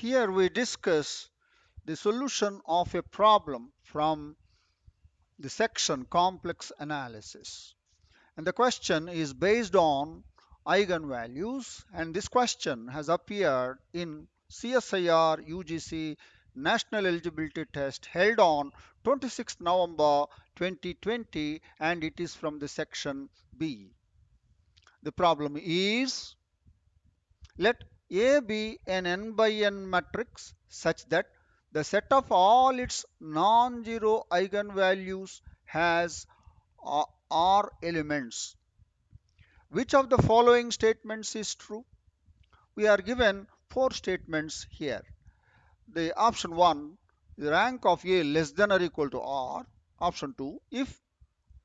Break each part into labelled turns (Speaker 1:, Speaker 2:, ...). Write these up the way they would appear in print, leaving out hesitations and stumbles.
Speaker 1: Here we discuss the solution of a problem from the section complex analysis. And the question is based on eigenvalues, and this question has appeared in CSIR-UGC National Eligibility Test held on 26 November 2020, and it is from the section B. The problem is, let A be an n by n matrix such that the set of all its non-zero eigenvalues has R elements. Which of the following statements is true? We are given four statements here. The option 1, the rank of A less than or equal to R. Option 2, if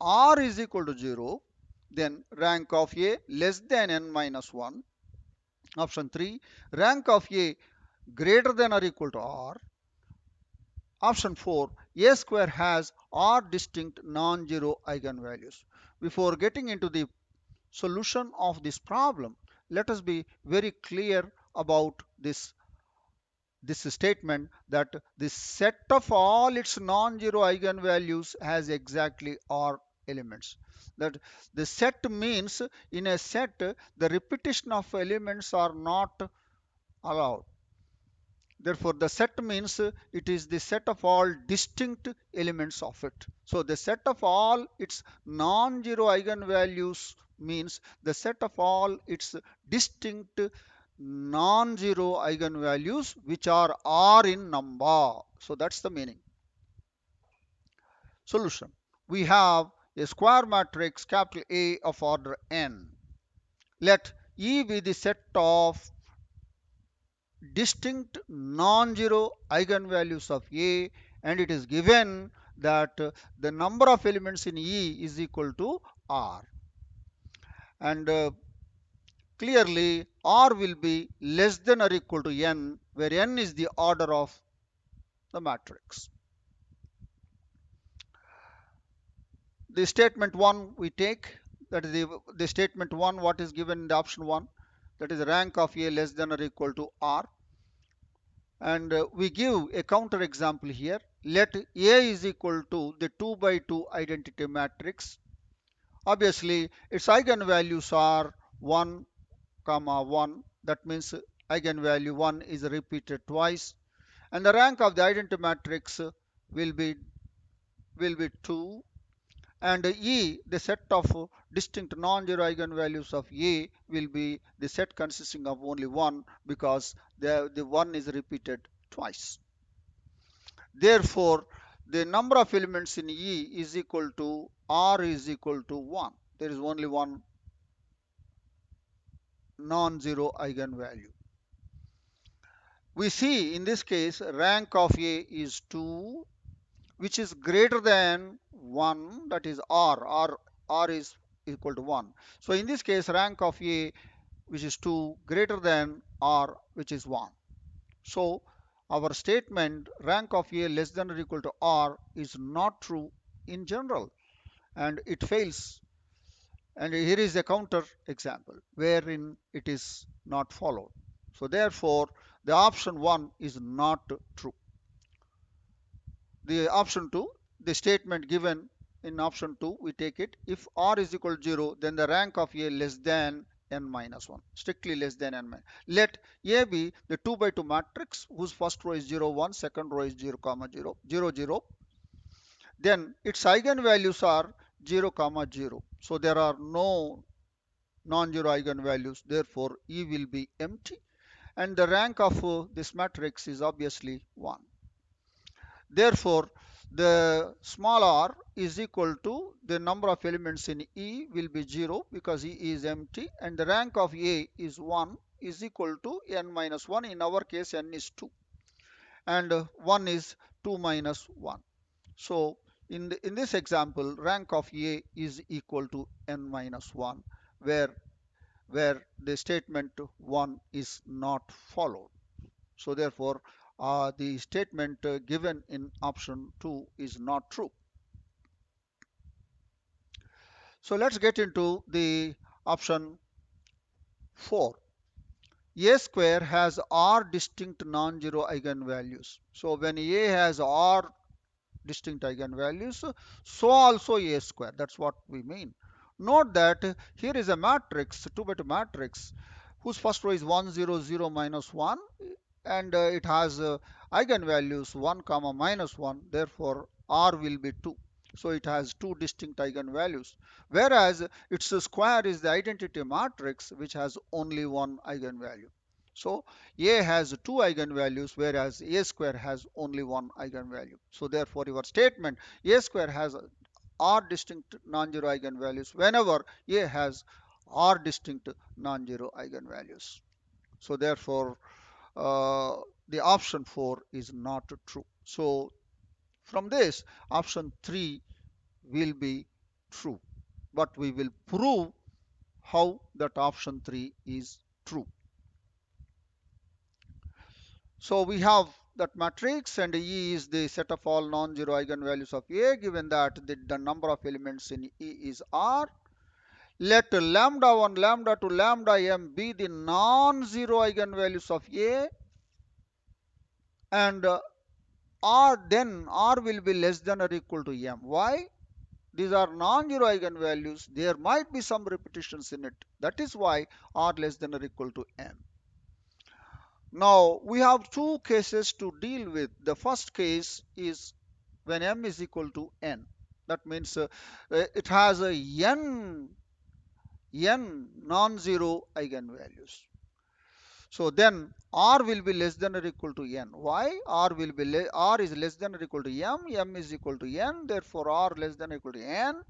Speaker 1: R is equal to 0, then rank of A less than n minus 1. Option 3, rank of A greater than or equal to R. Option 4, A square has R distinct non-zero eigenvalues. Before getting into the solution of this problem, let us be very clear about this statement that the set of all its non-zero eigenvalues has exactly R elements. That the set means in a set the repetition of elements are not allowed. Therefore, the set means it is the set of all distinct elements of it. So, the set of all its non-zero eigenvalues means the set of all its distinct non-zero eigenvalues which are R in number. So, that's the meaning. Solution. We have a square matrix capital A of order n. Let E be the set of distinct non-zero eigenvalues of A, and it is given that the number of elements in E is equal to R, and clearly R will be less than or equal to n, where n is the order of the matrix. The statement 1 we take, that is the statement 1 what is given in the option 1, that is rank of A less than or equal to R. And we give a counter example here. Let A is equal to the 2 by 2 identity matrix. Obviously, its eigenvalues are 1, 1. That means eigenvalue 1 is repeated twice. And the rank of the identity matrix will be 2. And E, the set of distinct non-zero eigenvalues of A, will be the set consisting of only 1, because the 1 is repeated twice. Therefore, the number of elements in E is equal to R is equal to 1. There is only one non-zero eigenvalue. We see in this case rank of A is 2, which is greater than 1, that is R is equal to 1. So in this case rank of A, which is 2, greater than R, which is 1. So our statement rank of A less than or equal to R is not true in general, and it fails. And here is a counter example wherein it is not followed. So therefore the option 1 is not true. The option 2, the statement given in option 2, we take it, if R is equal to 0, then the rank of A less than n minus 1, strictly less than n minus. Let A be the 2 by 2 matrix whose first row is 0, 1, second row is 0, 0, 0, 0. Then its eigenvalues are 0, 0. So there are no non-zero eigenvalues. Therefore, E will be empty. And the rank of this matrix is obviously 1. Therefore, the small r is equal to the number of elements in E will be 0, because E is empty, and the rank of A is 1 is equal to n minus 1. In our case, n is 2, and 1 is 2 minus 1. So in this example, rank of A is equal to n minus 1, where the statement 1 is not followed. So therefore, the statement given in option 2 is not true. So let's get into the option 4. A square has r distinct non-zero eigenvalues. So when A has r distinct eigenvalues, so also A square. That's what we mean. Note that here is a matrix, 2 by 2 matrix, whose first row is 1, 0, 0, minus 1, and it has eigenvalues 1 comma minus 1. Therefore r will be 2. So it has two distinct eigenvalues, whereas its square is the identity matrix which has only one eigenvalue. So A has two eigenvalues, whereas A square has only one eigenvalue. So therefore your statement A square has r distinct non-zero eigenvalues whenever A has r distinct non-zero eigenvalues. So therefore uh, the option 4 is not true. So from this, option 3 will be true. But we will prove how that option 3 is true. So we have that matrix, and E is the set of all non-zero eigenvalues of A, given that the number of elements in E is R. Let lambda 1, lambda 2, lambda m be the non-zero eigenvalues of A, and R will be less than or equal to m. Why? These are non-zero eigenvalues. There might be some repetitions in it. That is why r less than or equal to m. Now we have two cases to deal with. The first case is when m is equal to n. That means it has a n non-zero eigenvalues. So then r will be less than or equal to n. Why? R is less than or equal to m is equal to n. Therefore r less than or equal to n.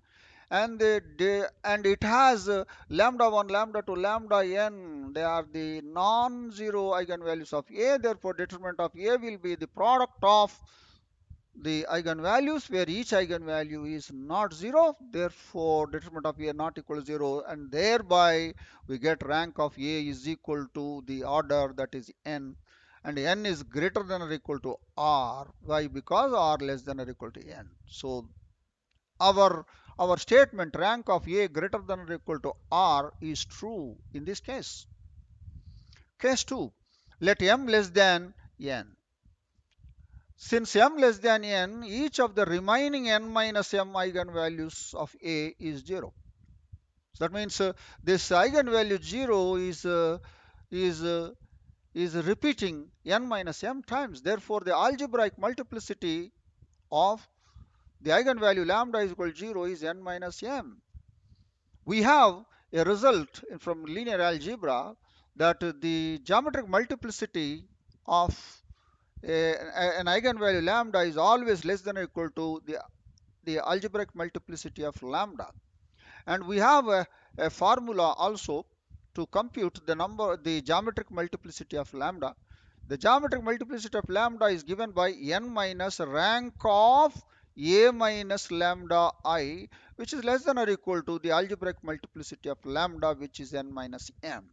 Speaker 1: And it has lambda 1, lambda 2, lambda n. They are the non-zero eigenvalues of A. Therefore determinant of A will be the product of the eigenvalues, where each eigenvalue is not zero. Therefore determinant of A not equal to 0, and thereby we get rank of A is equal to the order, that is n, and n is greater than or equal to r. Why? Because r less than or equal to n. So our statement rank of A greater than or equal to R is true in this case. Case 2, let m less than n. Since m less than n, each of the remaining n minus m eigenvalues of A is 0. So that means this eigenvalue 0 is uh, is repeating n minus m times. Therefore the algebraic multiplicity of the eigenvalue lambda is equal to 0 is n minus m. We have a result from linear algebra that the geometric multiplicity of an eigenvalue lambda is always less than or equal to the algebraic multiplicity of lambda. And we have a formula also to compute the geometric multiplicity of lambda. The geometric multiplicity of lambda is given by n minus rank of A minus lambda I, which is less than or equal to the algebraic multiplicity of lambda, which is n minus m.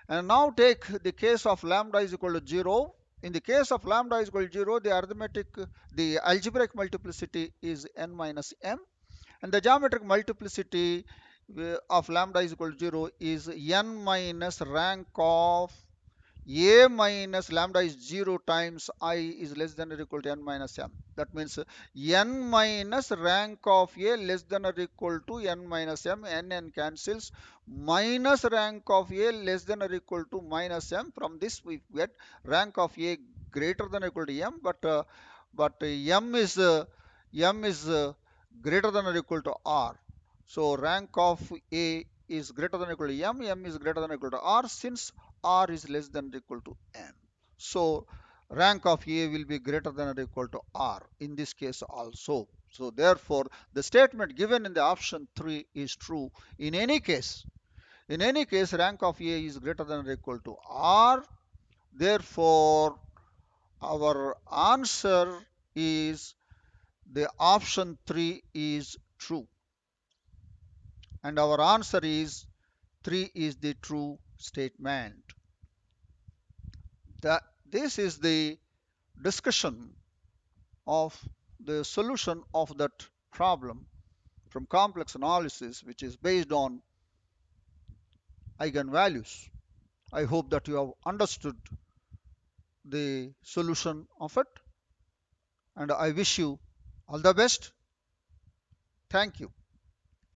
Speaker 1: And now take the case of lambda is equal to 0. In the case of lambda is equal to 0, the algebraic multiplicity is n minus m, and the geometric multiplicity of lambda is equal to 0 is n minus rank of A minus lambda is 0 times I is less than or equal to n minus m. That means n minus rank of A less than or equal to n minus m. N cancels. Minus rank of A less than or equal to minus m. From this we get rank of A greater than or equal to m. But m is greater than or equal to r. So rank of A is greater than or equal to m is greater than or equal to r, since r is less than or equal to m. So rank of A will be greater than or equal to r in this case also. So therefore the statement given in the option 3 is true in any case. In any case, rank of A is greater than or equal to r. Therefore our answer is the option 3 is true, and our answer is 3 is the true statement. This is the discussion of the solution of that problem from complex analysis, which is based on eigenvalues. I hope that you have understood the solution of it, and I wish you all the best. Thank you.